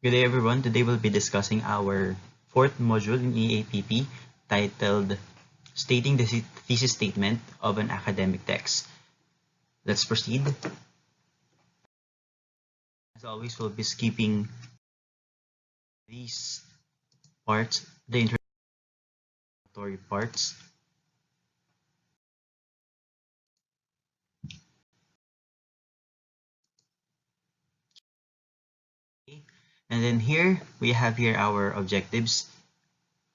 Good day everyone. Today we'll be discussing our fourth module in EAPP titled Stating the Thesis Statement of an Academic Text. Let's proceed. As always, we'll be skipping these parts, the introductory parts. And then here, we have here our objectives,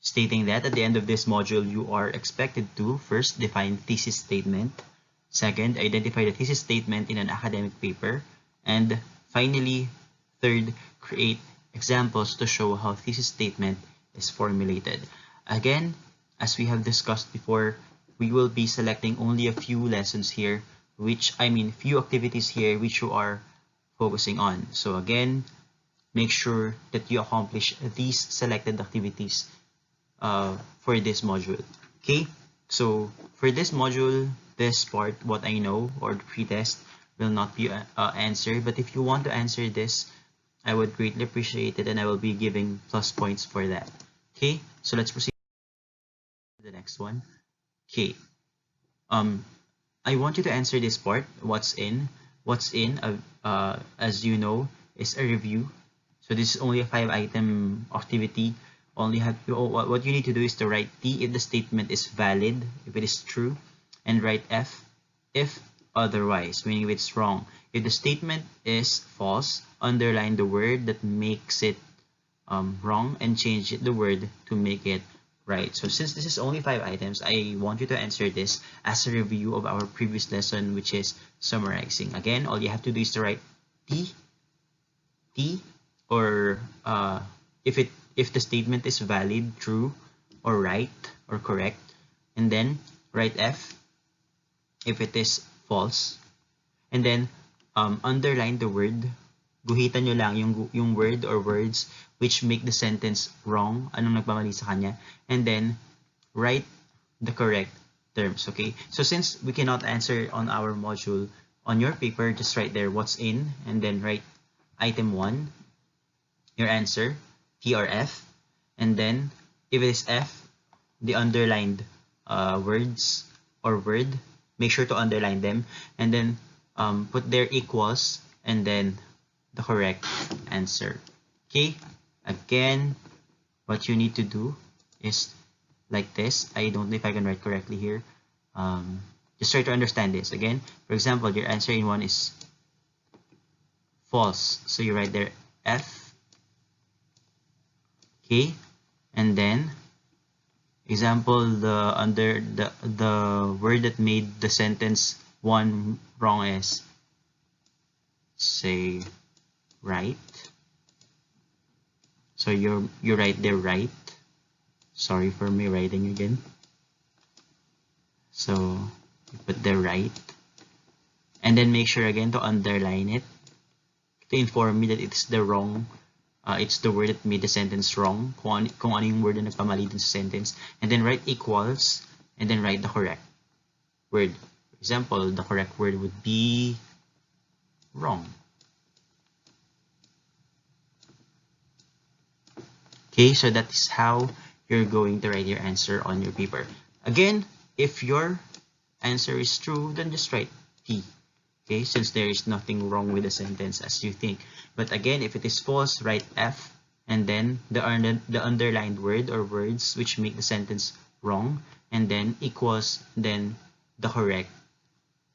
stating that at the end of this module, you are expected to first define thesis statement, second, identify the thesis statement in an academic paper, and finally, third, create examples to show how thesis statement is formulated. Again, as we have discussed before, we will be selecting only a few lessons here, few activities here which you are focusing on. So again, make sure that you accomplish these selected activities for this module. Okay, so for this module, this part, what I know or the pretest will not be answered. But if you want to answer this, I would greatly appreciate it, and I will be giving plus points for that. Okay, so let's proceed to the next one. Okay, I want you to answer this part. What's in? What's in? As you know, is a review. So this is only a 5-item activity. What you need to do is to write T if the statement is valid, if it is true, and write F if otherwise, meaning if it's wrong. If the statement is false, underline the word that makes it wrong and change the word to make it right. So since this is only 5 items, I want you to answer this as a review of our previous lesson, which is summarizing. Again, all you have to do is to write T, or if the statement is valid, true, or right, or correct, and then write F if it is false, and then underline the word. Guhitan nyo lang yung word or words which make the sentence wrong, anong nagpamali sa kanya, and then write the correct terms. Okay, so since we cannot answer on our module, on your paper, just write there what's in, and then write item 1, your answer, T or F, and then if it is F, the underlined words or word, make sure to underline them, and then put their equals, and then the correct answer. Okay, again, what you need to do is like this. I don't know if I can write correctly here. Just try to understand this. Again, for example, your answer in 1 is false, so you write there F. Okay, and then example, the word that made the sentence 1 wrong is, say, right. So you write there right. Sorry for me writing again. So you put there right, and then make sure again to underline it to inform me that it's the wrong. It's the word that made the sentence wrong. Kung ano yung word na nagpamali dun sa sentence, and then write equals, and then write the correct word. For example, the correct word would be wrong. Okay, so that is how you're going to write your answer on your paper. Again, if your answer is true, then just write T. Okay, since there is nothing wrong with the sentence as you think. But again, if it is false, write F, and then the underlined word or words which make the sentence wrong, and then equals, then the correct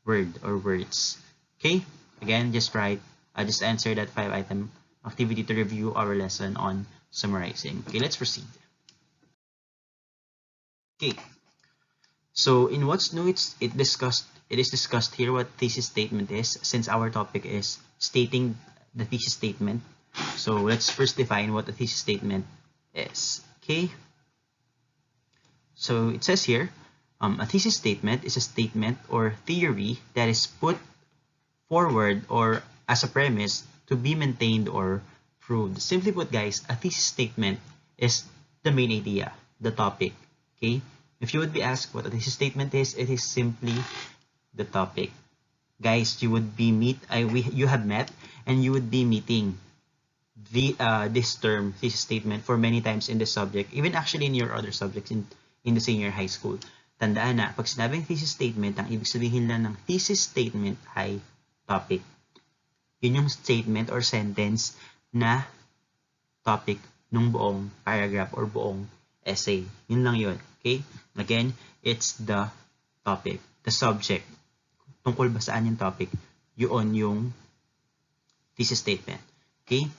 word or words. Okay, again, just answer that 5-item activity to review our lesson on summarizing. Okay, let's proceed. Okay, so in what's new, it is discussed here what thesis statement is, since our topic is stating the thesis statement. So let's first define what a thesis statement is. Okay, so it says here, a thesis statement is a statement or theory that is put forward or as a premise to be maintained or proved. Simply put, guys, a thesis statement is the main idea, the topic. Okay, if you would be asked what a thesis statement is, it is simply the topic. Guys, you would be you have met, and you would be meeting this term, thesis statement, for many times in this subject, even actually in your other subjects in the senior high school. Tandaan na, pag sinabing thesis statement, ang ibig sabihin lang ng thesis statement ay topic. Yun yung statement or sentence na topic ng buong paragraph or buong essay. Yun lang yun. Okay? Again, it's the topic, the subject. Tungkol ba saan yung topic? Yun yung thesis statement. Okay?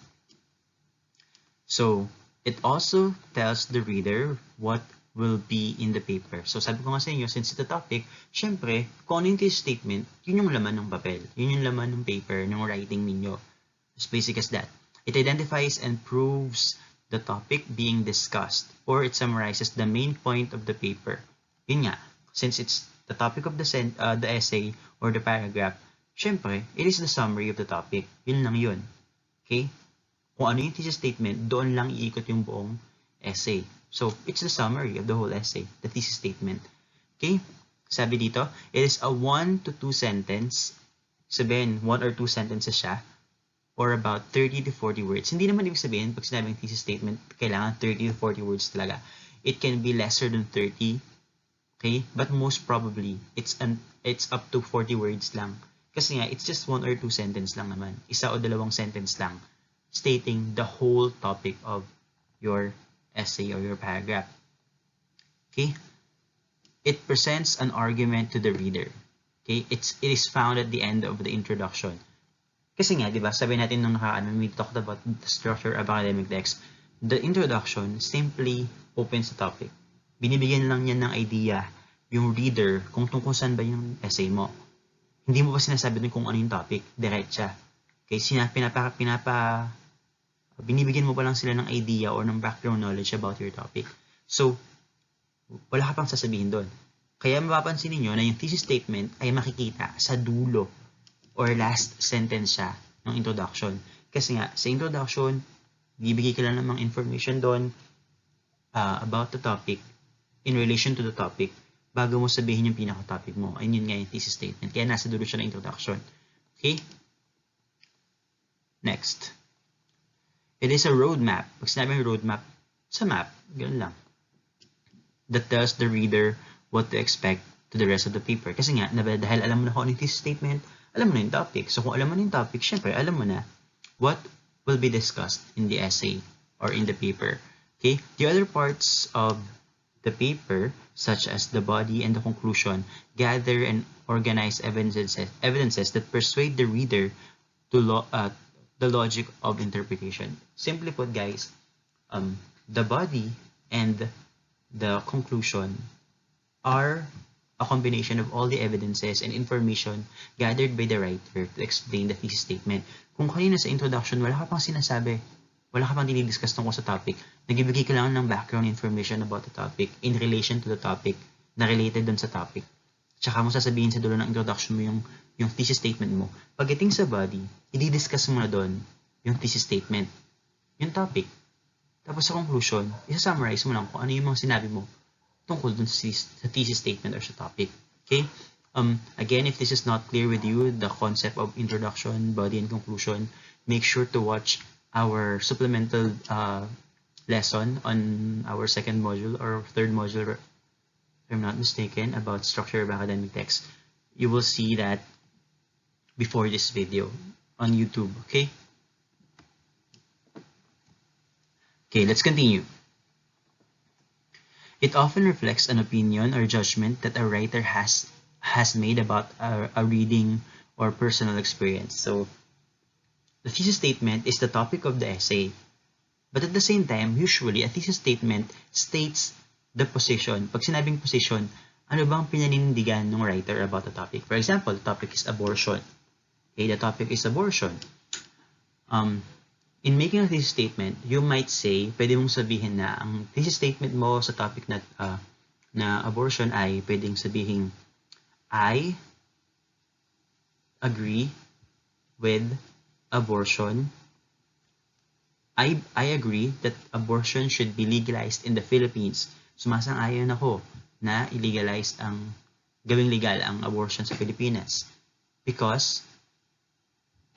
So, it also tells the reader what will be in the paper. So, sabi ko nga sa inyo, since it's the topic, syempre, kung ano yung thesis statement, yun yung laman ng papel. Yun yung laman ng paper, ng writing ninyo. As basic as that. It identifies and proves the topic being discussed, or it summarizes the main point of the paper. Yun nga, since it's the topic of the essay or the paragraph, syempre, it is the summary of the topic. Yun lang yun. Okay? Kung ano yung thesis statement, doon lang iikot yung buong essay. So, it's the summary of the whole essay, the thesis statement. Okay? Sabi dito, it is a 1 to 2 sentence. Sabihin, 1 or 2 sentences siya, or about 30 to 40 words. Hindi naman ibig sabihin, pag sinabing thesis statement, kailangan 30 to 40 words talaga. It can be lesser than 30, okay? But most probably, it's up to 40 words lang. Kasi nga, it's just 1 or 2 sentence lang naman. Isa o dalawang sentence lang stating the whole topic of your essay or your paragraph. Okay? It presents an argument to the reader. Okay? It is found at the end of the introduction. Kasi nga, di ba, sabi natin nung nakaraan, when we talked about the structure of academic text, the introduction simply opens the topic. Binibigyan lang niya ng idea yung reader kung tungkol saan ba yung essay mo. Hindi mo pa sinasabi dun kung ano yung topic, diretsa. Okay, binibigyan mo pa lang sila ng idea or ng background knowledge about your topic. So, wala ka pang sasabihin doon. Kaya mapapansin niyo na yung thesis statement ay makikita sa dulo or last sentence siya ng introduction. Kasi nga, sa introduction, bibigay ka lang namang information doon about the topic, in relation to the topic, bago mo sabihin yung pinaka-topic mo. Ayun yun nga yung thesis statement. Kaya nasa dulo siya ng introduction. Okay? Next. It is a roadmap. Pag sinabing roadmap, sa map, ganoon lang. That tells the reader what to expect to the rest of the paper. Kasi nga, dahil alam mo na kung ano yung thesis statement, alam mo na yung topic. So kung alam mo na yung topic, syempre, alam mo na what will be discussed in the essay or in the paper. Okay? The other parts of the paper, such as the body and the conclusion, gather and organize evidences that persuade the reader to the logic of interpretation. Simply put, guys, the body and the conclusion are a combination of all the evidences and information gathered by the writer to explain the thesis statement. Kung kanina sa introduction, wala ka pang sinasabi, wala ka pang dinidiscuss tungkol sa topic, nagbibigay ka lang ng background information about the topic in relation to the topic na related dun sa topic. Tsaka mo sasabihin sa dulo ng introduction mo yung thesis statement mo. Pagdating sa body, i-discuss mo na doon yung thesis statement, yung topic. Tapos sa conclusion, isa-summarize mo lang kung ano yung mga sinabi mo tungkol dun sa thesis statement or sa topic. Okay? Again, if this is not clear with you, the concept of introduction, body, and conclusion, make sure to watch our supplemental lesson on our second module or third module, if I'm not mistaken, about structure of academic text. You will see that before this video on YouTube, okay? Okay, let's continue. It often reflects an opinion or judgment that a writer has made about a reading or personal experience. So, the thesis statement is the topic of the essay. But at the same time, usually, a thesis statement states the position. Pag sinabing position, ano bang pinanindigan ng writer about the topic? For example, the topic is abortion. Okay, the topic is abortion. In making a thesis statement, you might say, pwede mong sabihin na ang thesis statement mo sa topic na abortion ay pwedeng sabihin, I agree with abortion. I agree that abortion should be legalized in the Philippines. Sumasang-ayon ako na gawing legal ang abortion sa Pilipinas. Because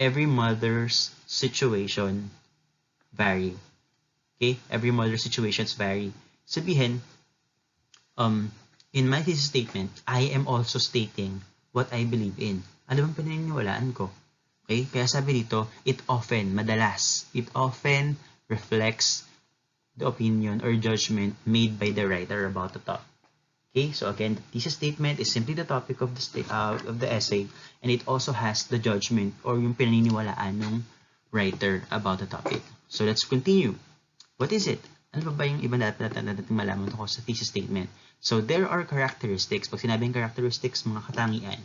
every mother's situation vary. Okay? Every model situations vary. Sabihin, in my thesis statement, I am also stating what I believe in. Ano bang paniniwalaan ko? Okay? Kaya sabi dito, it often reflects the opinion or judgment made by the writer about the topic. Okay, so again, the thesis statement is simply the topic of the essay, and it also has the judgment or yung pinaniniwalaan ng writer about the topic. So let's continue. What is it? Ano ba yung ibang dapat natin malaman tungkol sa thesis statement? So there are characteristics. Pag sinabing characteristics, mga katangian.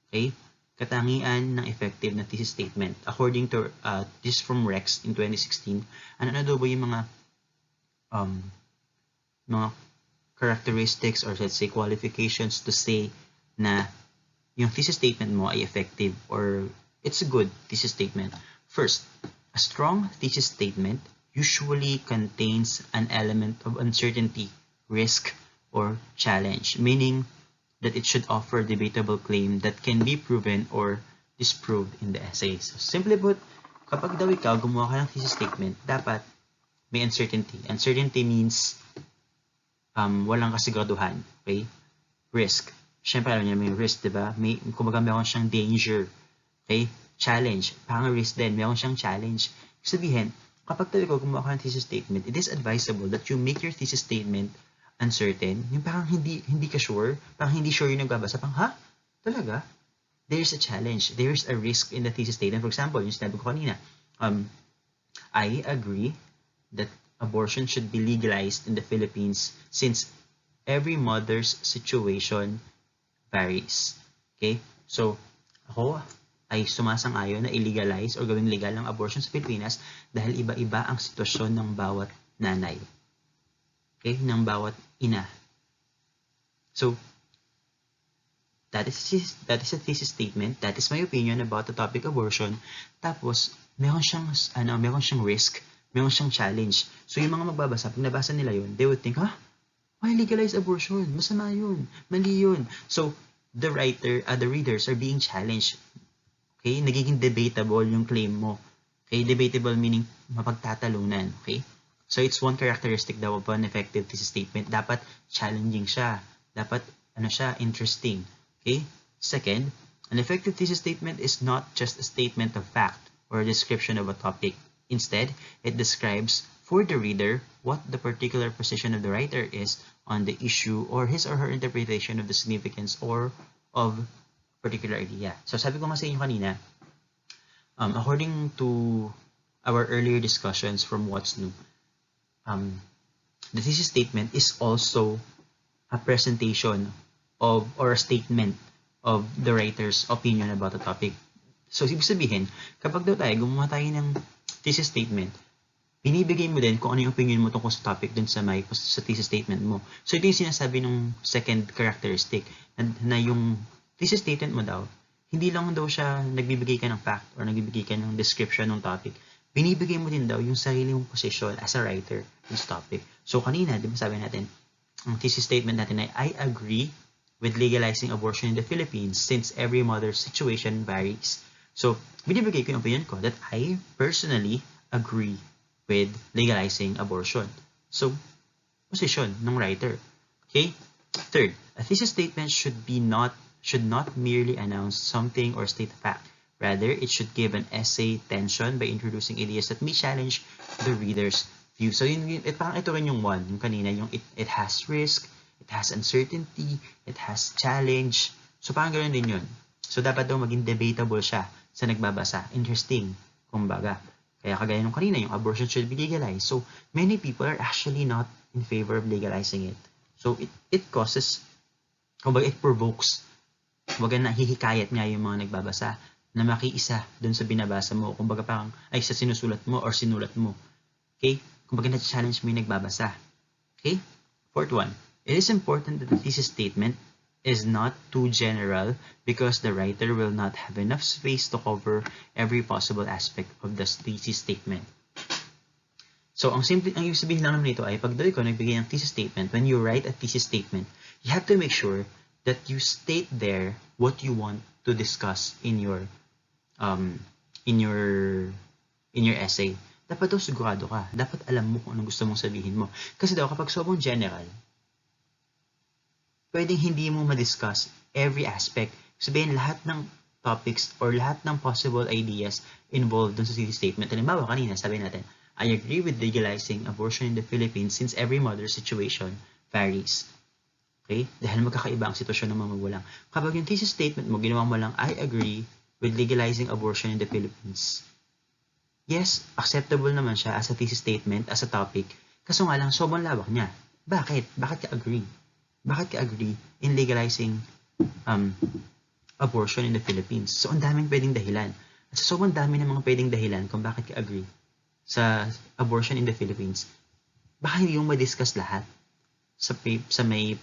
Okay? Katangian ng effective na thesis statement. According to this from Rex in 2016, ano daw ba yung mga characteristics or let's say qualifications to say na yung thesis statement mo ay effective or it's a good thesis statement. First, a strong thesis statement usually contains an element of uncertainty, risk, or challenge, meaning that it should offer a debatable claim that can be proven or disproved in the essay. So, simply put, kapag daw ikaw gumawa ka ng thesis statement, dapat may uncertainty. Uncertainty means walang kasiguraduhan. Okay? Risk. Siyempre, alam niyo may risk, diba? Kumbaga, meron siyang danger. Okay? Challenge. Parang risk din. Meron siyang challenge. Sabihin, kapag talaga gumawa ka ng thesis statement, it is advisable that you make your thesis statement uncertain. Yung parang hindi ka sure. Parang hindi sure yung nagbabasa. Parang, ha? Talaga? There is a challenge. There is a risk in the thesis statement. For example, yung sinabi ko kanina, I agree that abortion should be legalized in the Philippines since every mother's situation varies. Okay? So, ako ay sumasang-ayon na illegalize or gawing legal ang abortion sa Pilipinas dahil iba-iba ang sitwasyon ng bawat nanay. Okay? Ng bawat ina. So, that is a thesis statement. That is my opinion about the topic abortion. Tapos, meron siyang risk, meron siyang challenge. So, yung mga magbabasa, pag nabasa nila yun, they would think, why legalize abortion? Masama yun. Mali yun. So, the readers are being challenged. Okay? Nagiging debatable yung claim mo. Okay? Debatable meaning mapagtatalunan. Okay? So, it's one characteristic daw of an effective thesis statement. Dapat challenging siya. Dapat, interesting. Okay? Second, an effective thesis statement is not just a statement of fact or a description of a topic. Instead, it describes for the reader what the particular position of the writer is on the issue or his or her interpretation of the significance or of a particular idea. So sabi ko nga sa inyo kanina, according to our earlier discussions from What's New, the thesis statement is also a presentation of or a statement of the writer's opinion about the topic. So, ibig sabihin, kapag daw gumawa tayo ng thesis statement, binibigay mo din kung ano yung opinion mo tungkol sa topic dun sa thesis statement mo. So, ito yung sinasabi ng second characteristic na yung thesis statement mo daw, hindi lang daw siya nagbibigay ka ng fact or nagbibigay ka ng description ng topic. Binibigay mo din daw yung sarili mong position as a writer in this topic. So, kanina, di ba sabi natin, ang thesis statement natin ay, I agree with legalizing abortion in the Philippines since every mother's situation varies. So, binibigay ko yung opinion ko that I personally agree with legalizing abortion. So, position ng writer. Okay? Third, a thesis statement should not merely announce something or state a fact. Rather, it should give an essay tension by introducing ideas that may challenge the reader's view. So, parang ito rin yung one, yung kanina, yung it has risk, it has uncertainty, it has challenge. So, parang ganoon din yun. So, dapat daw maging debatable siya sa nagbabasa. Interesting, kumbaga. Kaya kagaya nung kanina, yung abortion should be legalized. So, many people are actually not in favor of legalizing it. So, it causes, kumbaga, it provokes, kumbaga, nahihikayat nga yung mga nagbabasa na makiisa dun sa binabasa mo. Kumbaga, parang, ay, sa sinusulat mo or sinulat mo. Okay? Kumbaga, na-challenge mo yung nagbabasa. Okay? Fourth one, it is important that the thesis statement is not too general because the writer will not have enough space to cover every possible aspect of the thesis statement. So, ang ibig sabihin lang naman nito ay pag daw ikaw nagbigay ng thesis statement, when you write a thesis statement, you have to make sure that you state there what you want to discuss in your essay. dapat daw sigurado ka. Dapat alam mo kung anong gusto mong sabihin mo. Kasi daw, kapag sobrang general, pwedeng hindi mo ma-discuss every aspect. Sabihin, lahat ng topics or lahat ng possible ideas involved dun sa thesis statement. Halimbawa, kanina, sabi natin, I agree with legalizing abortion in the Philippines since every mother's situation varies. Okay? Dahil magkakaiba ang sitwasyon ng mga magulang. Kapag yung thesis statement mo, ginawa mo lang, I agree with legalizing abortion in the Philippines. Yes, acceptable naman siya as a thesis statement, as a topic. Kaso nga lang, sobrang lawak niya. Bakit? Bakit ka agree? Bakit ka agree in legalizing abortion in the Philippines? So, ang daming pwedeng dahilan. At so, sobrang dami ng mga pwedeng dahilan kung bakit ka agree sa abortion in the Philippines. Baka hindi yung ma-discuss lahat sa may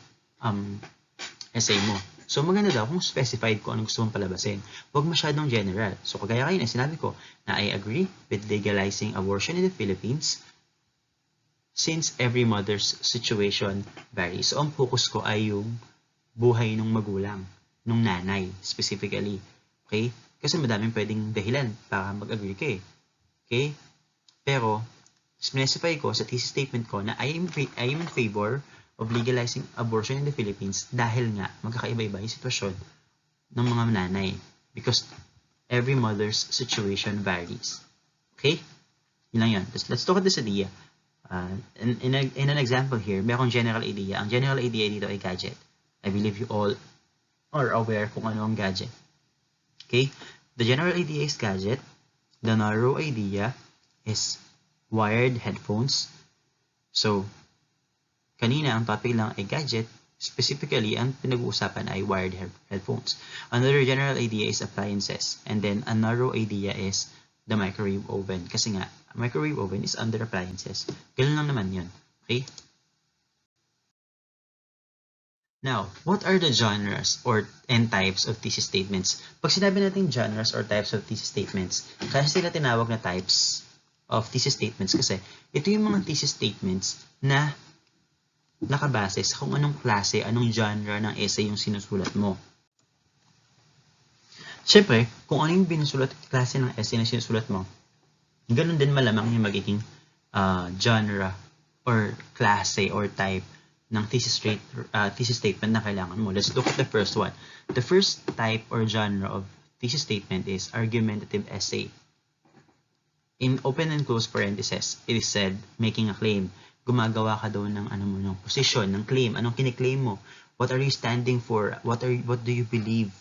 essay mo. So, maganda daw kung specified kung anong gusto mong palabasin. Huwag masyadong general. So, kagaya kayo na sinabi ko na I agree with legalizing abortion in the Philippines since every mother's situation varies. So, ang focus ko ay yung buhay ng magulang, ng nanay specifically. Okay? Kasi madaming pwedeng dahilan para mag-agree ka eh. Okay? Pero, specify ko sa thesis statement ko na I am in favor of legalizing abortion in the Philippines dahil nga magkakaiba-iba yung sitwasyon ng mga nanay because every mother's situation varies. Okay? Yun lang yun. Let's talk at this idea. In an example here, may akong general idea. Ang general idea dito ay gadget. I believe you all are aware kung ano ang gadget. Okay? The general idea is gadget. The narrow idea is wired headphones. So, kanina, ang topic lang ay gadget. Specifically, ang pinag-uusapan ay wired headphones. Another general idea is appliances. And then, a narrow idea is the microwave oven. Kasi nga, microwave oven is under appliances. Ganun lang naman yun. Okay? Now, what are the genres and types of thesis statements? Pag sinabi natin genres or types of thesis statements, kaya sila tinawag na types of thesis statements kasi ito yung mga thesis statements na nakabase sa kung anong klase, anong genre ng essay yung sinusulat mo. Siyempre, kung ano yung binusulat klase ng essay na sinusulat mo, ganun din malamang yung magiging genre or klase or type ng thesis statement na kailangan mo. Let's look at the first one. The first type or genre of thesis statement is argumentative essay. In open and close parentheses, it is said, making a claim. Gumagawa ka daw ng ng position, ng claim, anong kiniklaim mo, what are you standing for, what do you believe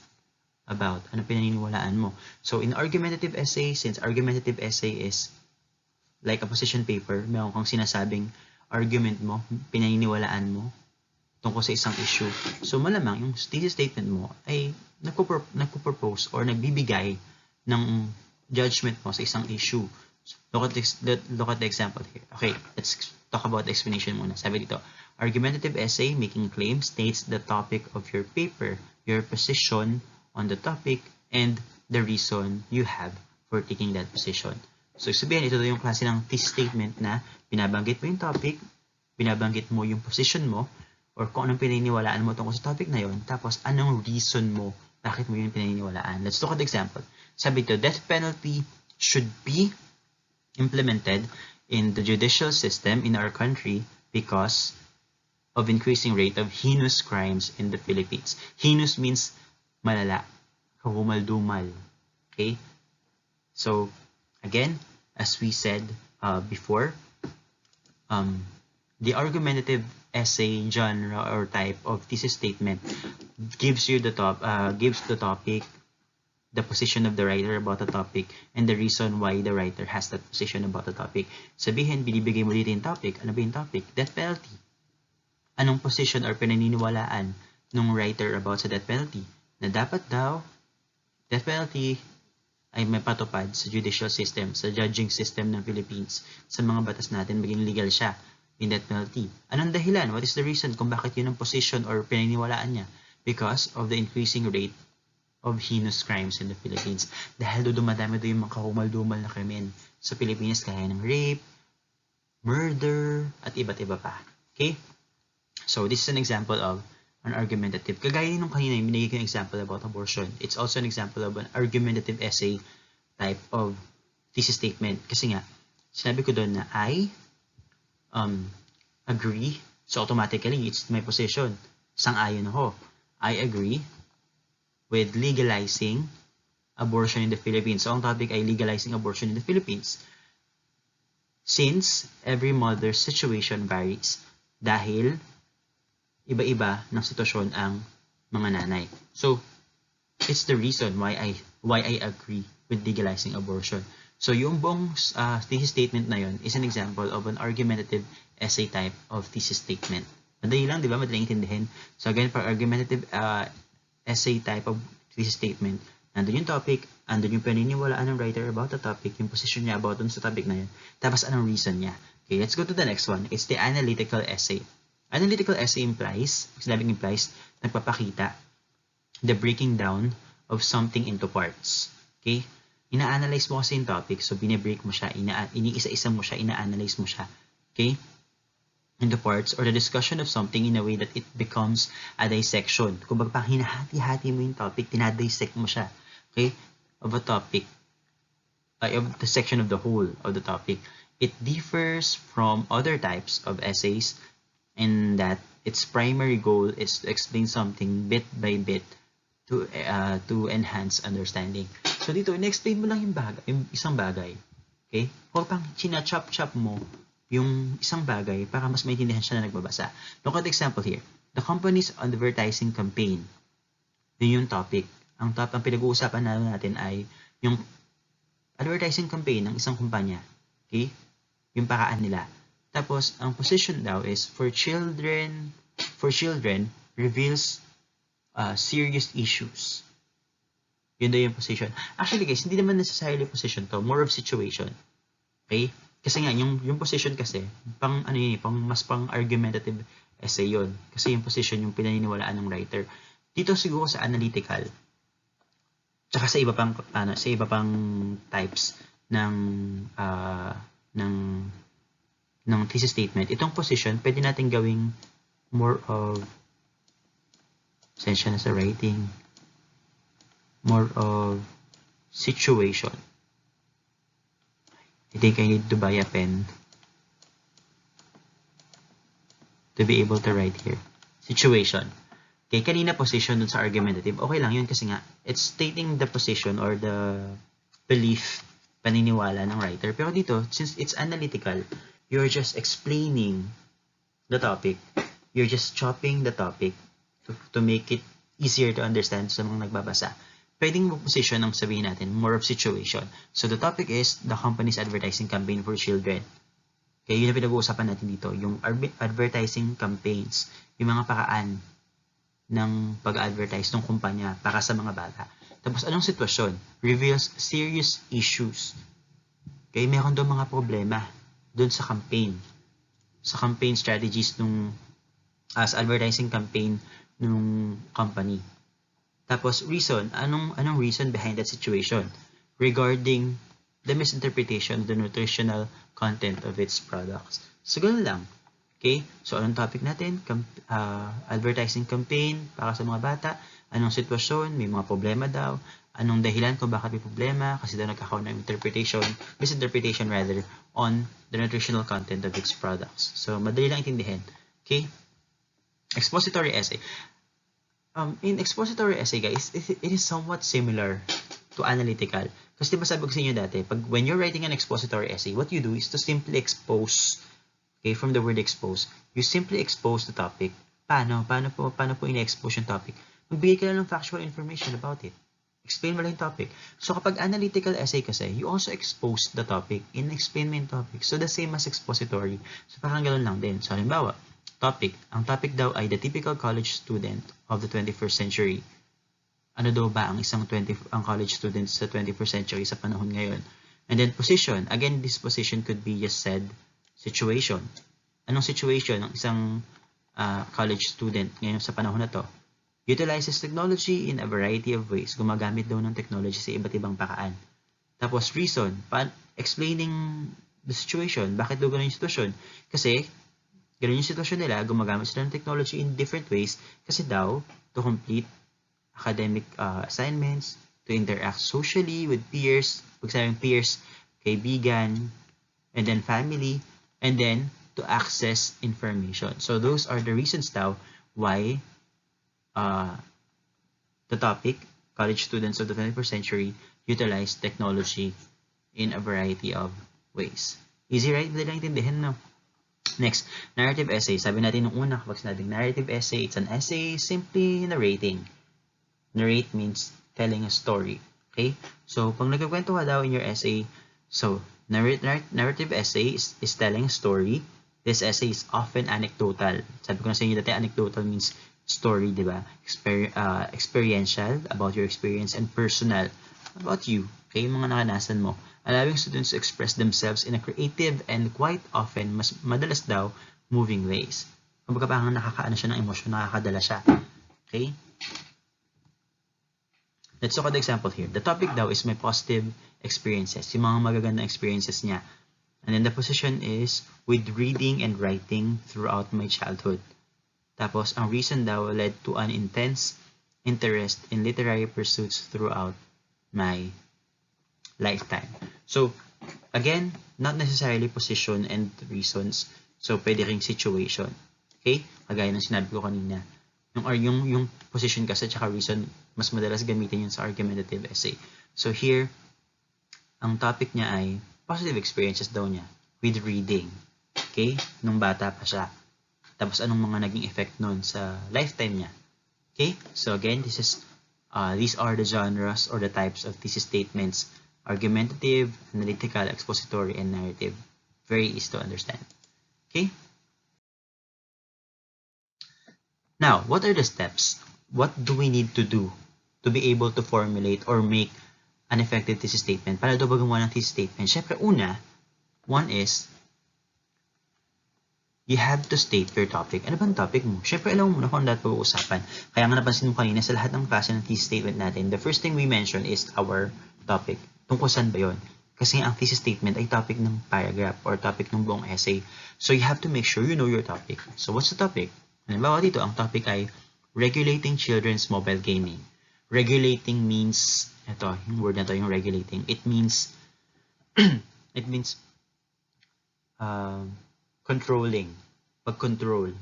about, ano pinaniniwalaan mo. So in argumentative essay, since argumentative essay is like a position paper, meron kang sinasabing argument mo, pinaniniwalaan mo tungkol sa isang issue. So malamang yung thesis statement mo ay nagpo-propose or nagbibigay ng judgment mo sa isang issue. Look at the example here. Okay, let's talk about the explanation muna. Sabi dito, argumentative essay making claim states the topic of your paper, your position on the topic, and the reason you have for taking that position. So, sabihin, ito yung klase ng thesis statement na binabanggit mo yung topic, binabanggit mo yung position mo, or kung anong pinaniniwalaan mo tungkol sa topic na yon, tapos anong reason mo bakit mo yung pinaniniwalaan. Let's look at the example. Sabi dito, death penalty should be implemented in the judicial system in our country because of increasing rate of heinous crimes in the Philippines. Heinous means malala, kahumal-dumal. Okay? So, again, as we said before, the argumentative essay genre or type of thesis statement gives you the topic, the position of the writer about the topic, and the reason why the writer has that position about the topic. Sabihin, binibigay mo dito yung topic. Ano ba yung topic? Death penalty. Anong position or pinaniniwalaan ng writer about sa death penalty? Na dapat daw, death penalty ay may patupad sa judicial system, sa judging system ng Philippines, sa mga batas natin, maging legal siya in death penalty. Anong dahilan? What is the reason kung bakit yun ang position or pinaniniwalaan niya? Because of the increasing rate of heinous crimes in the Philippines. Dahil dumadami doon yung mga kahumal-dumal na krimen sa Pilipinas, kaya ng rape, murder, at iba't iba pa. Okay? So, this is an example of an argumentative. Kagaya nung kanina yung binigay ko yung example about abortion. It's also an example of an argumentative essay type of thesis statement. Kasi nga, Sinabi ko doon na I agree. So automatically, it's my position. Sang-ayon ako. I agree with legalizing abortion in the Philippines. So ang topic ay legalizing abortion in the Philippines. Since every mother's situation varies. Dahil iba-iba ng sitwasyon ang mga nanay. So, it's the reason why I agree with legalizing abortion. So, yung buong thesis statement na yon is an example of an argumentative essay type of thesis statement. Madali lang, di ba? Madaling intindihin. So, again, for argumentative essay type of thesis statement, nandun yung topic, andun yung paniniwalaan ng writer about the topic, yung position niya about dun sa topic na yun, tapos anong reason niya. Okay, let's go to the next one. It's the analytical essay. Analytical essay implies, sinabing implies, nagpapakita the breaking down of something into parts. Okay? Ina-analyze mo kasi yung topic, so binibreak mo siya, iniisa-isa mo siya, ina-analyze mo siya. Okay? Into parts, or the discussion of something in a way that it becomes a dissection. Kung pag hinahati-hati mo yung topic, tinadissect mo siya. Okay? Of a topic, of the section of the whole of the topic. It differs from other types of essays in that its primary goal is to explain something bit by bit to enhance understanding. So dito, in-explain mo lang yung isang bagay. Okay? Huwag pang china-chop-chop mo yung isang bagay para mas maintindihan siya na nagbabasa. Look at the example here. The company's advertising campaign. Yun yung topic. Ang pinag-uusapan natin ay yung advertising campaign ng isang kumpanya. Okay? Yung paraan nila. Tapos, ang position daw is for children reveals serious issues. Yun daw yung position. Actually guys, hindi naman necessarily position to, more of situation. Okay? Kasi nga, yung position kasi, pang argumentative essay yun. Kasi yung position, yung pinaniniwalaan ng writer. Dito siguro sa analytical, tsaka sa iba pang types ng thesis statement, itong position, pwede natin gawing more of, sensya na sa writing, more of situation. I think I need to buy a pen to be able to write here. Situation. Okay, kanina position dun sa argumentative, okay lang yun kasi nga, it's stating the position or the belief, paniniwala ng writer. Pero dito, since it's analytical, you're just explaining the topic. You're just chopping the topic to make it easier to understand sa mga nagbabasa. Pwedeng position ang sabihin natin, more of situation. So the topic is the company's advertising campaign for children. Okay, yun ang pinag-uusapan natin dito, yung advertising campaigns, yung mga paraan ng pag-advertise ng kumpanya para sa mga bata. Tapos anong sitwasyon? Reveals serious issues. Okay, meron daw mga problema doon sa campaign. Sa campaign strategies as advertising campaign nung company. Tapos reason, anong reason behind that situation? Regarding the misinterpretation of the nutritional content of its products. So ganun lang. Okay? So, anong topic natin? Advertising campaign para sa mga bata. Anong sitwasyon? May mga problema daw. Anong dahilan kung bakit may problema? Kasi daw nagkakaroon ng misinterpretation rather, on the nutritional content of its products. So, madali lang intindihin. Okay? Expository essay. In expository essay, guys, it is somewhat similar to analytical. Kasi diba sabi ko sa inyo dati, when you're writing an expository essay, what you do is to simply expose. Okay, from the word expose, you simply expose the topic. Paano po ina-expose yung topic? Magbigay ka lang ng factual information about it. Explain mo lang yung topic. So, kapag analytical essay kasi, you also expose the topic and explain mo yung topic. So, the same as expository. So, parang ganoon lang din. So, halimbawa, topic. Ang topic daw ay the typical college student of the 21st century. Ano daw ba ang college student sa 21st century sa panahon ngayon? And then, position. Again, this position could be just said situation. Anong situation ng isang college student ngayon sa panahon na to? Utilizes technology in a variety of ways. Gumagamit daw ng technology sa iba't ibang paraan. Tapos reason, explaining the situation. Bakit daw ganun yung sitwasyon? Kasi ganun yung sitwasyon nila, gumagamit sila ng technology in different ways kasi daw to complete academic assignments, to interact socially with peers, pag sabing peers, kaibigan, and then family, and then to access information. So those are the reasons daw why the topic, college students of the 21st century utilize technology in a variety of ways. Easy, right? Hindi lang intindihin, no? Next, narrative essay. Sabi natin nung una, kapag sinabing narrative essay, it's an essay simply narrating. Narrate means telling a story. Okay? So, pag nagkikwento ka daw in your essay, so, narrative essay is telling a story. This essay is often anecdotal. Sabi ko na sa inyo dati, anecdotal means story, di ba? Experiential, about your experience, and personal, about you. Okay? Mga nakanasan mo. Allowing students to express themselves in a creative and quite often, madalas daw, moving ways. Kumbaga parang nakakaano siya ng emosyon, nakakadala siya. Okay? Let's look at the example here. The topic daw is my positive experiences. Yung mga magagandang experiences niya. And then the position is with reading and writing throughout my childhood. Tapos, ang reason daw led to an intense interest in literary pursuits throughout my lifetime. So, again, not necessarily position and reasons. So, pwede ring situation. Okay? Kagaya ng sinabi ko kanina. Yung position kasi tsaka reason, mas madalas gamitin yun sa argumentative essay. So, here, ang topic niya ay positive experiences daw niya with reading. Okay? Nung bata pa siya. Tapos, anong mga naging effect nun sa lifetime niya. Okay? So, again, these are the genres or the types of thesis statements. Argumentative, analytical, expository, and narrative. Very easy to understand. Okay? Now, what are the steps? What do we need to do to be able to formulate or make an effective thesis statement? Para daw ba gumawa ng thesis statement? Siyempre, one is, you have to state your topic. Ano bang topic mo? Siyempre, alam mo muna kung ano dapat pag-uusapan. Kaya nga napansin mo kanina sa lahat ng klase ng thesis statement natin, the first thing we mention is our topic. Tungkol saan ba yun? Kasi ang thesis statement ay topic ng paragraph or topic ng buong essay. So, you have to make sure you know your topic. So, what's the topic? Halimbawa dito, ang topic ay regulating children's mobile gaming. Regulating means, ito, yung word na to, yung regulating. It means, controlling, pag-control,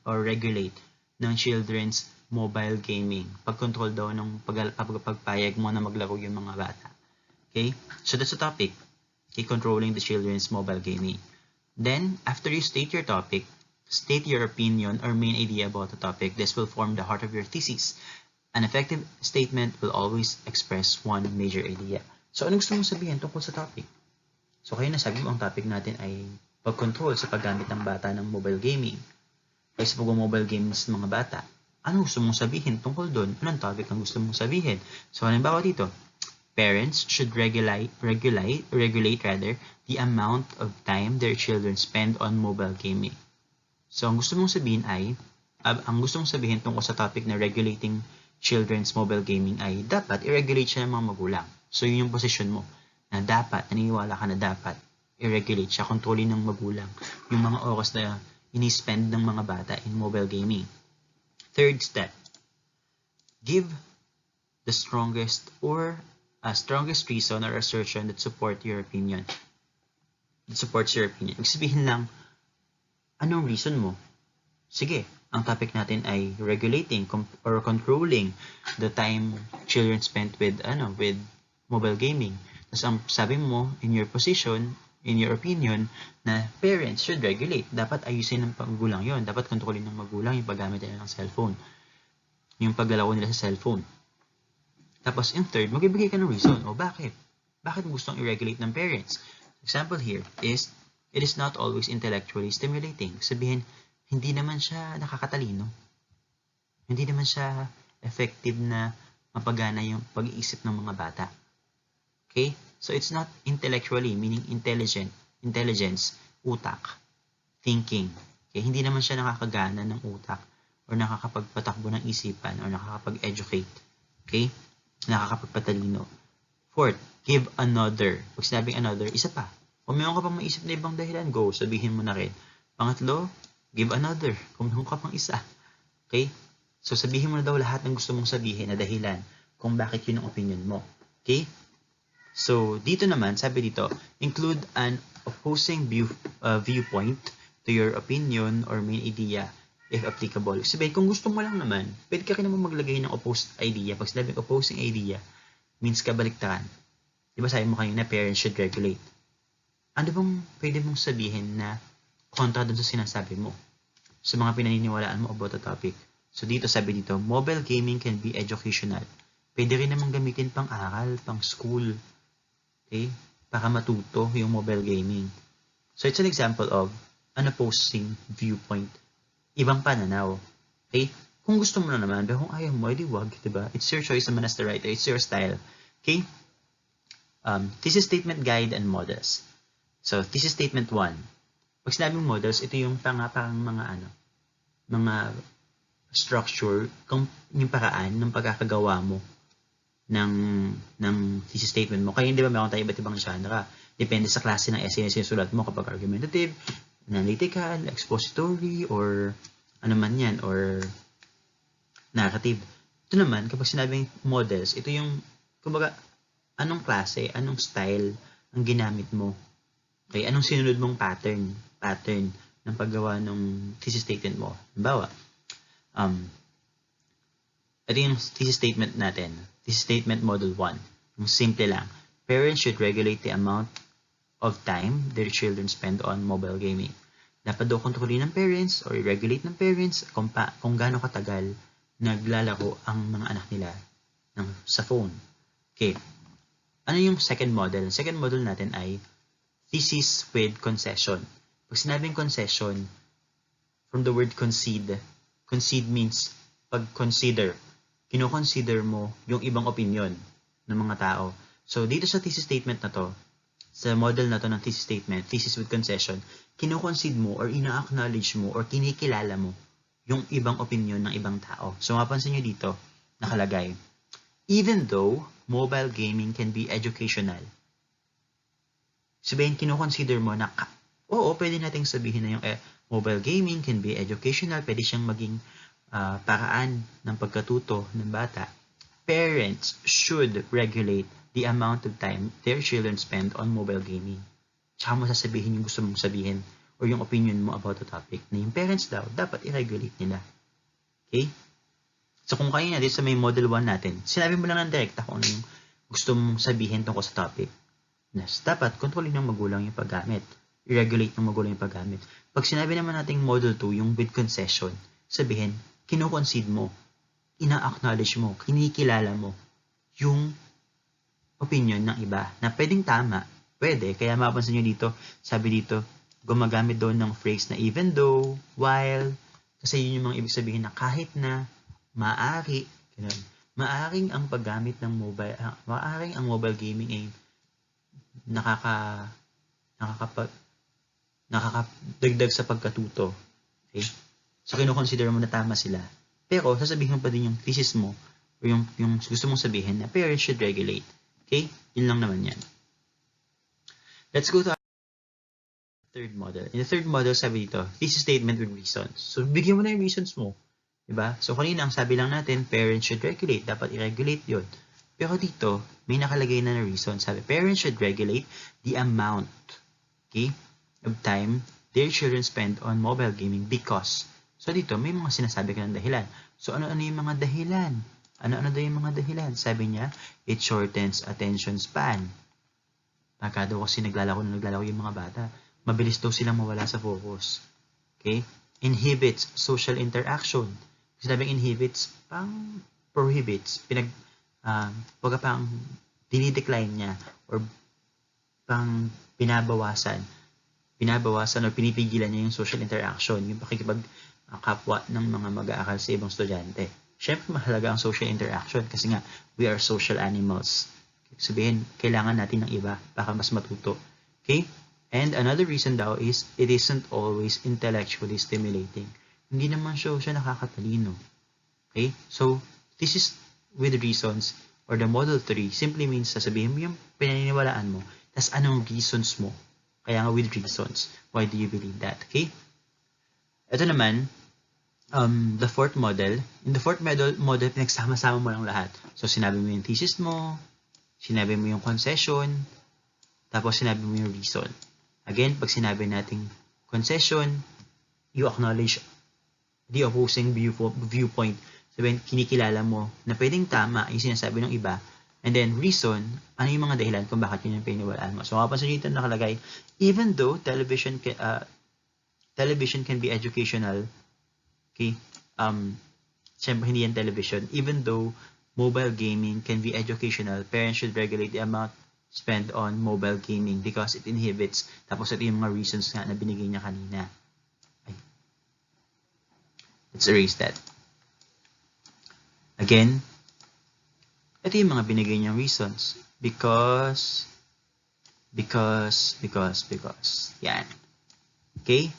or regulate ng children's mobile gaming. Pag-control daw ng pagpapayag mo na maglaro yung mga bata. Okay? So that's the topic. Okay, controlling the children's mobile gaming. Then, after you state your topic, state your opinion or main idea about the topic. This will form the heart of your thesis. An effective statement will always express one major idea. So, anong gusto mong sabihin tungkol sa topic? So, kayo nasabi mo ang topic natin ay pag-control sa paggamit ng bata ng mobile gaming. Kaya sa pag-mobile games ng mga bata, ano gusto mong sabihin tungkol doon? Anong topic ang gusto mong sabihin? So, halimbawa dito, parents should regulate the amount of time their children spend on mobile gaming. So, ang gusto mong sabihin tungkol sa topic na regulating children's mobile gaming ay dapat i-regulate siya ng mga magulang. So, yun yung position mo na dapat, naniniwala ka na dapat i-regulate siya, kontrolin ng magulang yung mga oras na ini-spend ng mga bata in mobile gaming. Third step, give the strongest reason or assertion that supports your opinion. Ibig sabihin lang, anong reason mo? Sige, ang topic natin ay regulating or controlling the time children spent with mobile gaming. Tapos ang sabi mo in your position, in your opinion, na parents should regulate. Dapat ayusin ng magulang yon. Dapat kontrolin ng magulang yung paggamit nila ng cellphone. Yung paglalaro nila sa cellphone. Tapos, in third, magbibigay ka ng reason. O bakit? Bakit gustong i-regulate ng parents? Example here is, it is not always intellectually stimulating. Sabihin, hindi naman siya nakakatalino. Hindi naman siya effective na mapagana yung pag-iisip ng mga bata. Okay? So, it's not intellectually, meaning intelligence, utak, thinking. Okay? Hindi naman siya nakakagana ng utak or nakakapagpatakbo ng isipan or nakakapag-educate. Okay? Nakakapagpatalino. Fourth, give another. Pag sinabing another, isa pa. Kung mayroon ka pang maisip na ibang dahilan, go, sabihin mo na rin. Pangatlo, give another. Kung mayroon ka pang isa. Okay? So, sabihin mo na daw lahat ng gusto mong sabihin na dahilan kung bakit yun ang opinion mo. Okay? So, dito naman, sabi dito, include an opposing viewpoint to your opinion or main idea if applicable. Sabihin, kung gusto mo lang naman, pwede ka rin naman maglagay ng opposed idea. Pag sinabing opposing idea, means kabaliktaran. Diba sabi mo kanina, parents should regulate. Ano bang pwede mong sabihin na kontra dun sa sinasabi mo? Sa mga pinaniniwalaan mo about the topic. So dito sabi dito, mobile gaming can be educational. Pwede rin naman gamitin pang aral, pang school. Okay? Para matuto yung mobile gaming. So it's an example of an opposing viewpoint. Ibang pananaw. Okay? Kung gusto mo na naman, pero kung ayaw mo, edi wag, diba? It's your choice naman as the writer. It's your style. Okay? Thesis statement, guide, and models. So, thesis statement 1. Pag sinabing models, ito yung parang mga structure, yung paraan ng pagkakagawa mo ng thesis statement mo. Kaya di ba meron tayo iba't ibang genre? Depende sa klase ng essay na sinusulat mo kapag argumentative, analytical, expository, or ano man yan, or narrative. Ito naman, kapag sinabing models, ito yung, kumbaga, anong klase, anong style ang ginamit mo. Okay, anong sinunod mong pattern ng paggawa ng thesis statement mo. Halimbawa, ito yung thesis statement natin. Thesis statement model 1. Yung simple lang. Parents should regulate the amount of time their children spend on mobile gaming. Dapat daw kontrolin ng parents or i-regulate ng parents kung gaano katagal naglalaro ang mga anak nila sa phone. Okay. Ano yung second model? Ang second model natin ay thesis with concession. Pag sinabing concession, from the word concede means pag-consider. Kino-consider mo yung ibang opinion ng mga tao. So, dito sa thesis statement na to, sa model na to ng thesis statement, thesis with concession, kino-concede mo or ina-acknowledge mo or kinikilala mo yung ibang opinion ng ibang tao. So, mapansin nyo dito, nakalagay, even though mobile gaming can be educational, sabihin, kino-consider mo na, oo, pwede nating sabihin na yung mobile gaming can be educational, pwede siyang maging paraan ng pagkatuto ng bata. Parents should regulate the amount of time their children spend on mobile gaming. Tsaka mo sasabihin yung gusto mong sabihin or yung opinion mo about the topic na yung parents daw, dapat i-regulate nila. Okay? So, kung kaya natin sa may model 1 natin, sinabi mo lang ng direkta kung ano yung gusto mong sabihin tungkol sa topic. Dapat kontrolin ng magulang yung paggamit. I-regulate ng magulang yung paggamit. Pag sinabi naman natin model 2, yung with concession, sabihin, kino-concede mo, ina-acknowledge mo, kinikilala mo yung opinion ng iba na pwedeng tama, pwede. Kaya mapapansin nyo dito, sabi dito, gumagamit doon ng phrase na even though, while, kasi yun yung mga ibig sabihin na kahit na, maaari, ganun, maaring ang paggamit ng mobile, maaring ang mobile gaming ay nakakadagdag sa pagkatuto. Okay? So, kino-consider mo na tama sila. Pero, sasabihin mo pa din yung thesis mo o yung gusto mong sabihin na parents should regulate. Okay? Yun lang naman yan. Let's go to our third model. In the third model, sabi dito, thesis statement with reasons. So, bigyan mo na yung reasons mo. Diba? So, kanina, ang sabi lang natin, parents should regulate. Dapat i-regulate yun. Pero dito, may nakalagay na reason. Sabi, parents should regulate the amount, okay, of time their children spend on mobile gaming because. So dito, may mga sinasabi ka ng dahilan. So ano-ano yung mga dahilan? Ano-ano daw yung mga dahilan? Sabi niya, it shortens attention span. Baka daw kasi naglalaro yung mga bata. Mabilis daw silang mawala sa focus. Okay? Inhibits social interaction. Sinabing inhibits, pang prohibits. Pagka pang dinidecline niya or pang binabawasan o pinipigilan niya yung social interaction, yung pakikipagkapwa ng mga mag-aaral sa ibang estudyante. Siyempre, mahalaga ang social interaction kasi nga, we are social animals. Sabihin, kailangan natin ng iba para mas matuto. Okay? And another reason daw is, it isn't always intellectually stimulating. Hindi naman siya nakakatalino. Okay? So, this is with reasons, or the model 3, simply means sasabihin mo yung pinaniniwalaan mo, tas anong reasons mo. Kaya nga with reasons. Why do you believe that? Okay? Ito naman, the fourth model. In the fourth model, pinagsama-sama mo lang lahat. So, sinabi mo yung thesis mo, sinabi mo yung concession, tapos sinabi mo yung reason. Again, pag sinabi nating concession, you acknowledge the opposing viewpoint. Sabihin, kinikilala mo na pwedeng tama yung sinasabi ng iba. And then, reason, ano yung mga dahilan kung bakit yun yung pininiwalaan mo. So, kapansin dito nakalagay, even though television can be educational, okay, syempre hindi yan television, even though mobile gaming can be educational, parents should regulate the amount spent on mobile gaming because it inhibits, tapos ito yung mga reasons nga na binigay niya kanina. Okay. Let's erase that. Again, ito yung mga binigay niyang reasons. Because. Yan. Okay?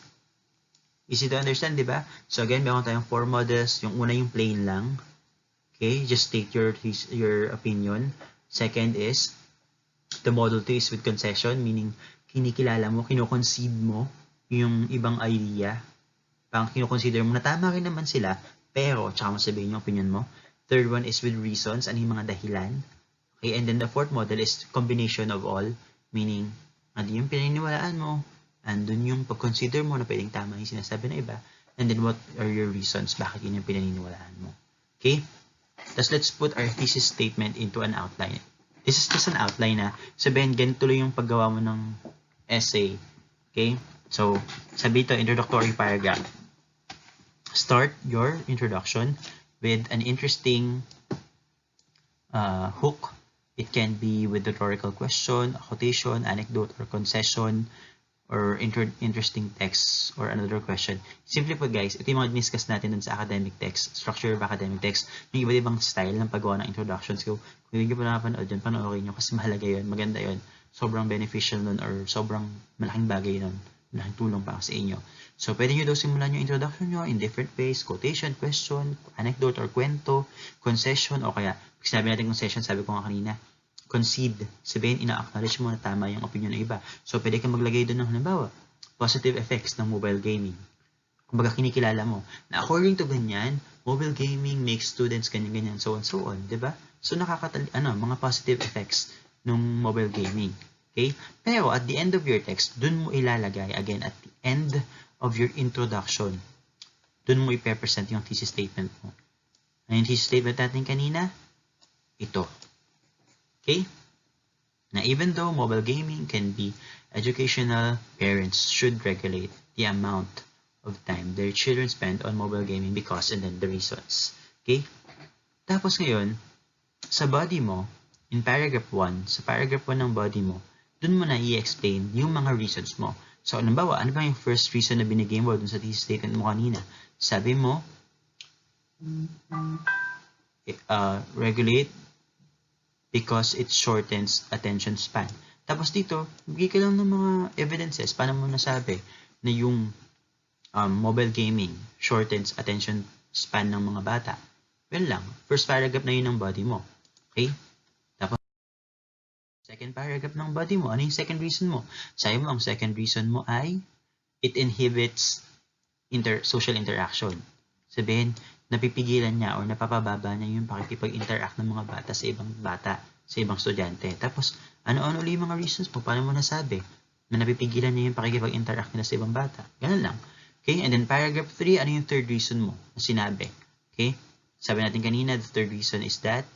Easy to understand, di ba? So again, meron tayong 4 models. Yung una yung plain lang. Okay? Just state your opinion. Second is, the model 2 is with concession, meaning kinikilala mo, kinoconcede mo yung ibang idea. Parang kinoconsider mo na tama rin naman sila, pero tsaka mo sabihin yung opinion mo. Third one is with reasons, ano yung mga dahilan. Okay, and then the fourth model is combination of all, meaning ano yung pininiwalaan mo, andun yung pag-consider mo na pwedeng tama yung sinasabi ng iba, and then what are your reasons, bakit yun yung pininiwalaan mo. Okay? Tapos let's put our thesis statement into an outline. This is just an outline na sabihin, ganito lang yung paggawa mo ng essay. Okay? So, sabi ito, introductory paragraph. Start your introduction with an interesting hook. It can be with rhetorical question, a quotation, anecdote, or concession, or interesting text, or another question. Simply put guys, ito yung mga discuss natin dun sa academic text, structure of academic text, yung iba't ibang style ng paggawa ng introduction. So, kung hindi nyo pa nakapanood yun, panoorin nyo kasi mahalaga yun, maganda yun. Sobrang beneficial nun or sobrang malaking bagay nun. Malaking tulong para sa inyo. So, pwede nyo daw simulan yung introduction nyo in different ways, quotation, question, anecdote, or kwento, concession, o kaya, pag sinabi natin concession, sabi ko nga kanina, concede. Sabihin, ina-acknowledge mo na tama yung opinion ng iba. So, pwede kang maglagay doon ng halimbawa, positive effects ng mobile gaming. Kumbaga, kinikilala mo na according to ganyan, mobile gaming makes students ganyan-ganyan, so on, so on. Diba? So, mga positive effects ng mobile gaming. Okay? Pero, at the end of your text, dun mo ilalagay, again, at the end of your introduction, dun mo ipepresent yung thesis statement mo. Ano yung thesis statement natin kanina? Ito. Okay? Now, even though mobile gaming can be educational, parents should regulate the amount of time their children spend on mobile gaming because, and then the reasons. Okay? Tapos ngayon, sa body mo, in paragraph 1, sa paragraph 1 ng body mo, dun mo na i-explain yung mga reasons mo. So, ano ba yung first reason na binigay mo dun sa thesis statement mo kanina? Sabi mo, regulate because it shortens attention span. Tapos dito, bigay ka lang ng mga evidences. Paano mo nasabi na yung mobile gaming shortens attention span ng mga bata? Well lang, first paragraph na yun ng body mo. Okay? Tapos, second paragraph ng body mo. Ano yung second reason mo? Sabi mo, ang second reason mo ay it inhibits social interaction. Sabihin, napipigilan niya o napapababa niya yung pakikipag-interact ng mga bata, sa ibang estudyante. Tapos, ano-ano ulit yung mga reasons mo? Paano mo nasabi na napipigilan niya yung pakikipag-interact nila sa ibang bata? Ganun lang. Okay? And then, paragraph 3, ano yung third reason mo na sinabi? Okay? Sabi natin kanina, the third reason is that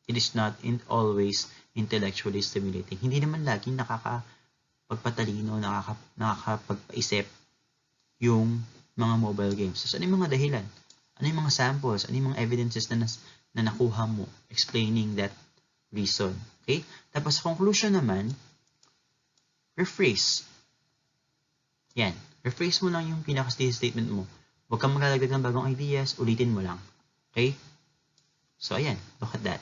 it is not always intellectually stimulating. Hindi naman laging nakakapagpatalino, nakakapagpaisip yung mga mobile games. So, ano yung mga dahilan? Ano yung mga samples? Ano yung mga evidences na nakuha mo explaining that reason? Okay? Tapos, sa conclusion naman, rephrase. Yan. Rephrase mo lang yung pinaka-statement mo. Huwag kang maglalagdag ng bagong ideas, ulitin mo lang. Okay? So, ayan. Look at that.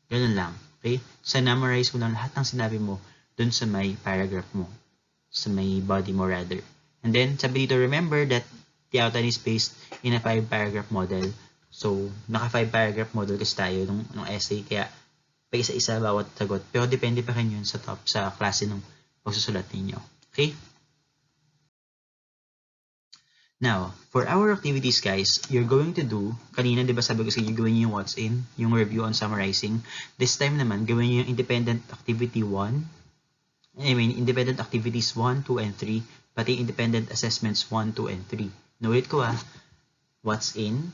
Ganun lang. Okay? So, memorize mo lang lahat ng sinabi mo dun sa may paragraph mo. Sa may body mo, rather. And then, sabi dito, remember that the outline is based in a 5-paragraph model. So, naka 5-paragraph model kasi tayo ng essay. Kaya, pa isa-isa bawat sagot. Pero, depende pa rin yun sa klase ng pagsusulat ninyo. Okay? Now, for our activities, guys, you're going to do, kanina, di ba sabi ko sa inyo, gawin nyo yung what's in, yung review on summarizing. This time naman, gawin nyo yung independent activity 1, I mean, independent activities 1, 2, and 3, pati independent assessments 1, 2, and 3. Naulit ko what's in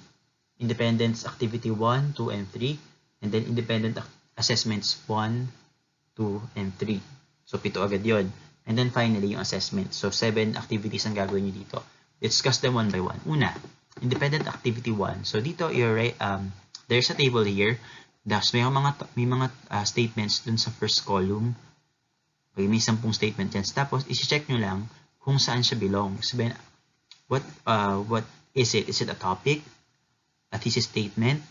independence activity 1, 2, and 3, and then independent assessments 1, 2, and 3. So, 7 agad yun. And then finally, yung assessment. So, 7 activities ang gagawin nyo dito. Let's discuss them one by one. Una, independent activity 1. So, dito, there's a table here. Tapos, may mga statements dun sa first column. Okay, may 10 statement yan. Tapos, isi-check nyo lang kung saan siya belong. Sabihin, what is it? Is it a topic? A thesis statement?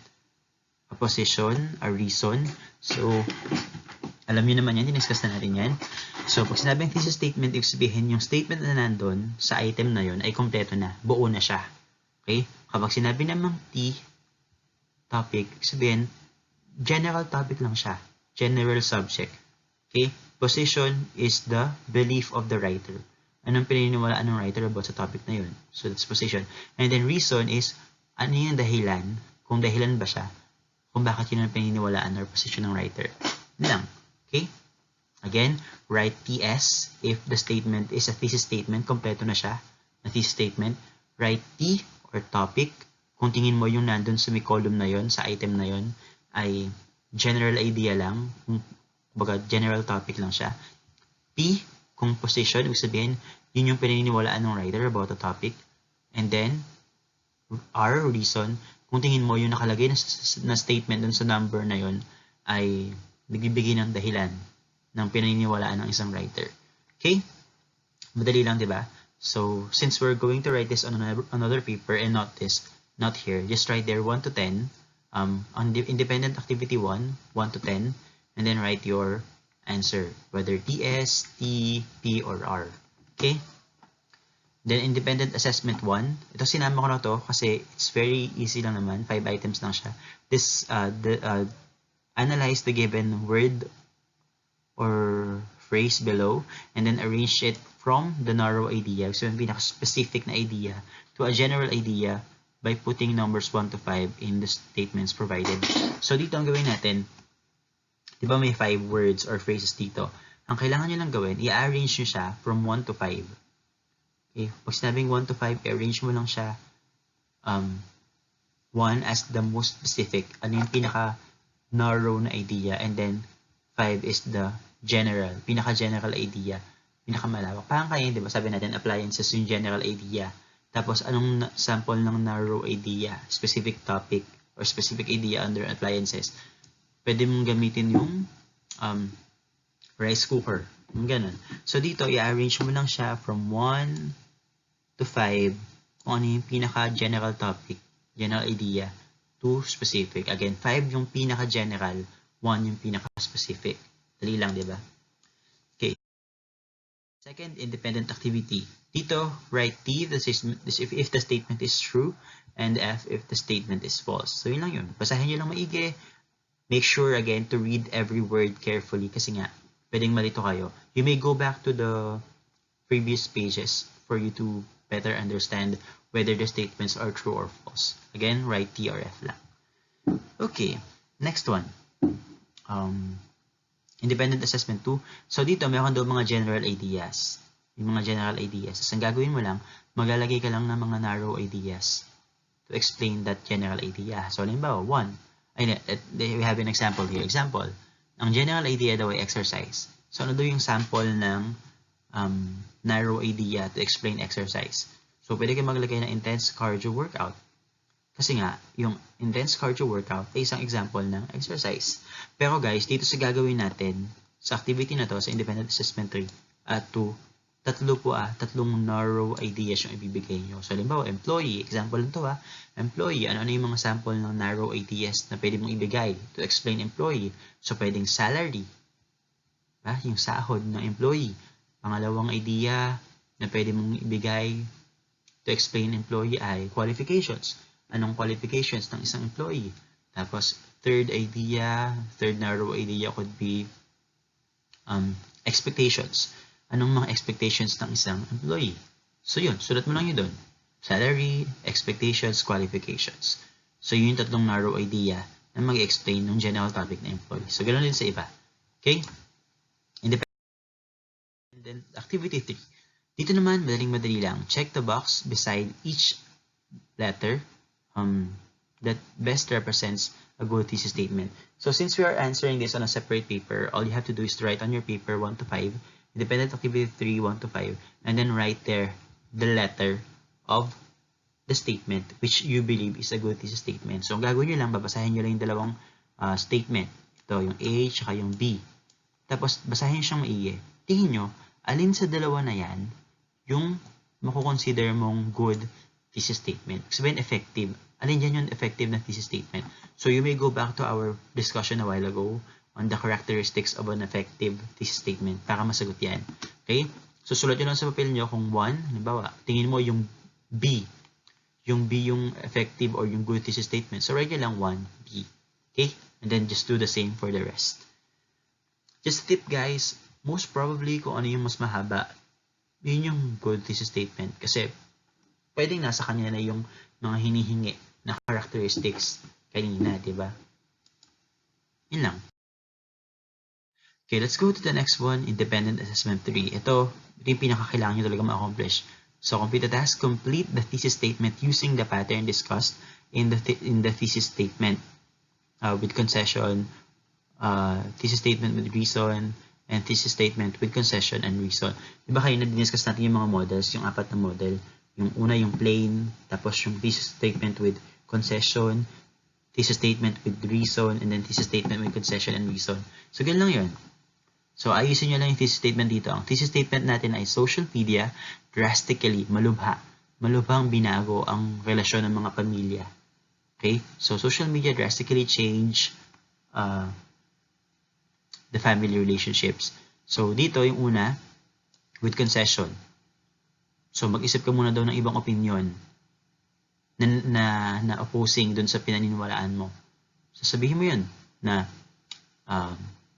A position? A reason? So, alam niyo naman yan, diniscuss na natin yan. So, pag sinabing thesis statement, ibig sabihin yung statement na nandun sa item na yon ay kompleto na, buo na siya. Okay? Kapag sinabi namang topic, ibig sabihin, general topic lang siya. General subject. Okay? Position is the belief of the writer. Anong pininiwalaan ng writer about sa topic na yun? So, that's position. And then, reason is, ano yung dahilan? Kung dahilan ba siya? Kung bakit yun ang pininiwalaan or position ng writer. Yun lang. Okay? Again, write TS if the statement is a thesis statement. Kompleto na siya. A thesis statement. Write T or topic. Kung tingin mo yung nandun sa may column na yon, sa item na yon, ay general idea lang. Baga, general topic lang siya. P, kung position, ibig sabihin, yun yung pininiwalaan ng writer about the topic. And then, R, reason, kung tingin mo yung nakalagay na statement dun sa number na yon ay nagbibigay ng dahilan ng pinaniniwalaan ng isang writer. Okay? Madali lang, di ba? So, since we're going to write this on another paper and not here, just write there 1 to 10, on the independent activity 1, 1 to 10, and then write your answer, whether TS, T, P, or R. Okay? Then, independent assessment 1. Ito, sinama ko na to kasi it's very easy lang naman. 5 items lang siya. This, analyze the given word or phrase below and then arrange it from the narrow idea, so yung pinaka-specific na idea, to a general idea by putting numbers 1 to 5 in the statements provided. So, dito ang gawin natin, di ba may 5 words or phrases dito? Ang kailangan nyo lang gawin, i-arrange nyo siya from 1 to 5. Okay? Pag sinabing 1 to 5, i-arrange mo lang siya 1 as the most specific. Ano yung pinaka-narrow na idea, and then 5 is the general, pinaka-general idea, pinaka-malawak. Parang kaya, di ba, sabi natin, appliances yung general idea. Tapos, anong sample ng narrow idea, specific topic, or specific idea under appliances? Pwede mong gamitin yung rice cooker. Yung ganun. So, dito, i-arrange mo lang siya from 1 to 5 kung ano yung pinaka-general topic, general idea, to specific. Again, 5 yung pinaka-general, 1 yung pinaka-specific. Dali lang, di ba? Okay. Second, independent activity. Dito, write T if the statement is true, and F if the statement is false. So, yun lang yun. Basahin nyo lang maigi. Make sure, again, to read every word carefully kasi nga, pwedeng malito kayo. You may go back to the previous pages for you to better understand whether the statements are true or false. Again, write T or F lang. Okay. Next one. Independent assessment 2. So, dito, meron daw mga general ideas. Yung mga general ideas. So, ang gagawin mo lang, maglalagay ka lang ng mga narrow ideas to explain that general idea. So, halimbawa, 1. We have an example here. Example, ang general idea daw ay exercise. So, ano daw yung sample ng narrow idea to explain exercise? So, pwede kayo maglagay ng intense cardio workout. Kasi nga, yung intense cardio workout ay isang example ng exercise. Pero guys, dito sa gagawin natin, sa activity na to, sa independent assessment 3, tatlong narrow ideas yung ibibigay nyo. So, halimbawa, employee. Example lang to employee. Ano yung mga sample ng narrow ideas na pwede mong ibigay to explain employee? So, pwedeng salary. Yung sahod ng employee. Pangalawang idea na pwede mong ibigay to explain employee ay qualifications. Anong qualifications ng isang employee? Tapos, third narrow idea could be expectations. Anong mga expectations ng isang employee? So, yun. Sulat mo lang yun doon. Salary, expectations, qualifications. So, yun yung tatlong narrow idea na mag-explain ng general topic na employee. So, ganoon din sa iba. Okay? And then activity 3. Dito naman, madaling-madali lang. Check the box beside each letter that best represents a good thesis statement. So since we are answering this on a separate paper, all you have to do is to write on your paper 1 to 5, independent activity 3, 1 to 5, and then write there the letter of the statement which you believe is a good thesis statement. So ang gagawin nyo lang, babasahin nyo lang yung dalawang statement. Ito, yung A, tsaka yung B. Tapos, basahin nyo siyang maigi. Tingin nyo, alin sa dalawa na yan yung makukonsider mong good thesis statement. Sabihin, effective. Alin dyan yung effective na thesis statement? So, you may go back to our discussion a while ago on the characteristics of an effective thesis statement para masagot yan. Okay? So, sulat nyo lang sa papel nyo kung 1, halimbawa, tingin mo yung B. Yung B yung effective or yung good thesis statement. So, write nyo lang 1, B. Okay? And then, just do the same for the rest. Just a tip, guys. Most probably, kung ano yung mas mahaba, yun yung good thesis statement. Kasi, pwedeng nasa kanya na yung mga hinihingi na characteristics kanina, di ba? Yun lang. Okay, let's go to the next one, Independent Assessment 3. Ito yung pinakakailangan nyo talaga ma-accomplish. So, complete the task. Complete the thesis statement using the pattern discussed in the thesis statement with concession, thesis statement with reason, and thesis statement with concession and reason. Diba kayo na-discuss natin yung mga models, yung 4 na model. Yung una, yung plain, tapos yung thesis statement with concession, thesis statement with reason, and then thesis statement with concession and reason. So, ganun lang yun. So, ayusin nyo lang yung thesis statement dito. Ang thesis statement natin ay social media drastically, malubhang binago ang relasyon ng mga pamilya. Okay? So, social media drastically change the family relationships. So, dito yung una, with concession. So, mag-isip ka muna daw ng ibang opinion na opposing dun sa pinaniniwalaan mo. So, sabihin mo yun na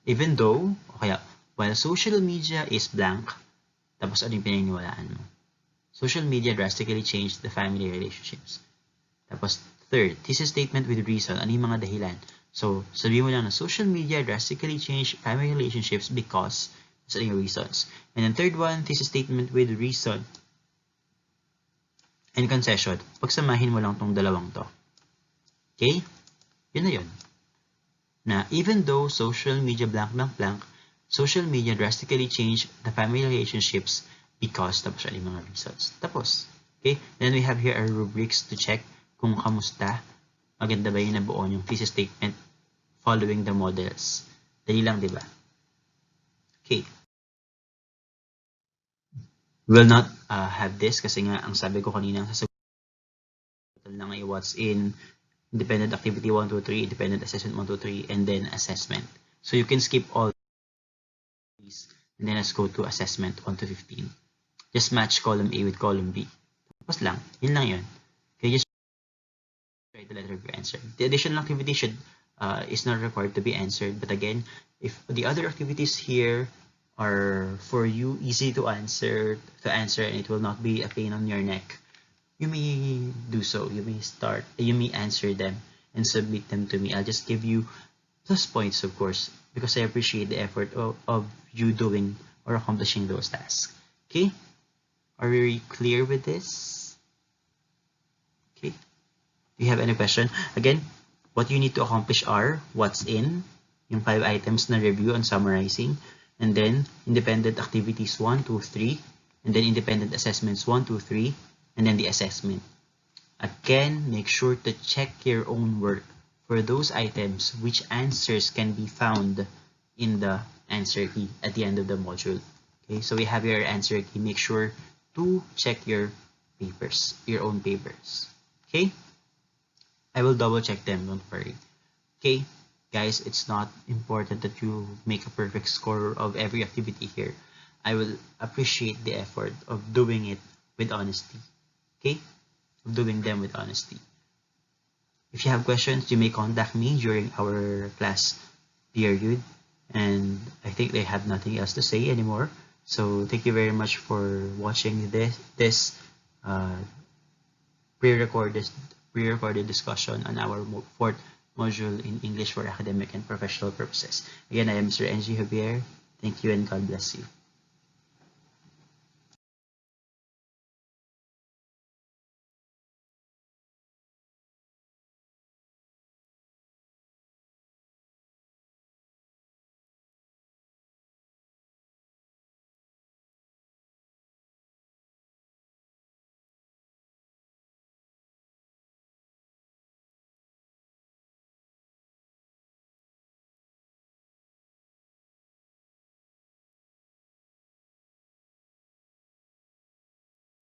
even though, o kaya, while social media is blank, tapos ano yung pinaniniwalaan mo? Social media drastically changed the family relationships. Tapos, third, thesis statement with reason. Ano yung mga dahilan? So, sabihin mo lang na social media drastically changed family relationships because sa yung reasons. And then third one, thesis statement with reason and concession. Pagsamahin mo lang tong dalawang to. Okay? Yun na yun. Na even though social media blank, social media drastically changed the family relationships because tapos ano yung mga reasons. Tapos. Okay? Then we have here our rubrics to check kung kamusta. Maganda ba yung nabuo yung thesis statement following the models. Dali lang, di ba? Okay. We will not have this kasi nga ang sabi ko kanina sasagot lang ay what's in independent activity 1, 2, 3, independent assessment 1, 2, 3, and then assessment. So you can skip all these and then let's go to assessment 1 to 15. Just match column A with column B. Tapos lang. Yun lang yun. Okay, just write the letter of your answer. The additional activity should is not required to be answered. But again, if the other activities here are for you easy to answer and it will not be a pain on your neck, you may do so. You may answer them and submit them to me. I'll just give you plus points, of course, because I appreciate the effort of you doing or accomplishing those tasks. Okay? Are we clear with this? Okay. Do you have any question? Again, what you need to accomplish are what's in, yung 5 items na review and summarizing, and then independent activities 1, 2, 3, and then independent assessments 1, 2, 3, and then the assessment. Again, make sure to check your own work for those items which answers can be found in the answer key at the end of the module. Okay, so we have your answer key. Make sure to check your papers, your own papers. Okay? I will double check them, don't worry. Okay, guys, it's not important that you make a perfect score of every activity here. I will appreciate the effort of doing it with honesty. Okay? Of doing them with honesty. If you have questions, you may contact me during our class period. And I think they have nothing else to say anymore. So thank you very much for watching this pre-recorded discussion on our 4th module in English for academic and professional purposes. Again, I am Mr. NG Javier. Thank you and God bless you.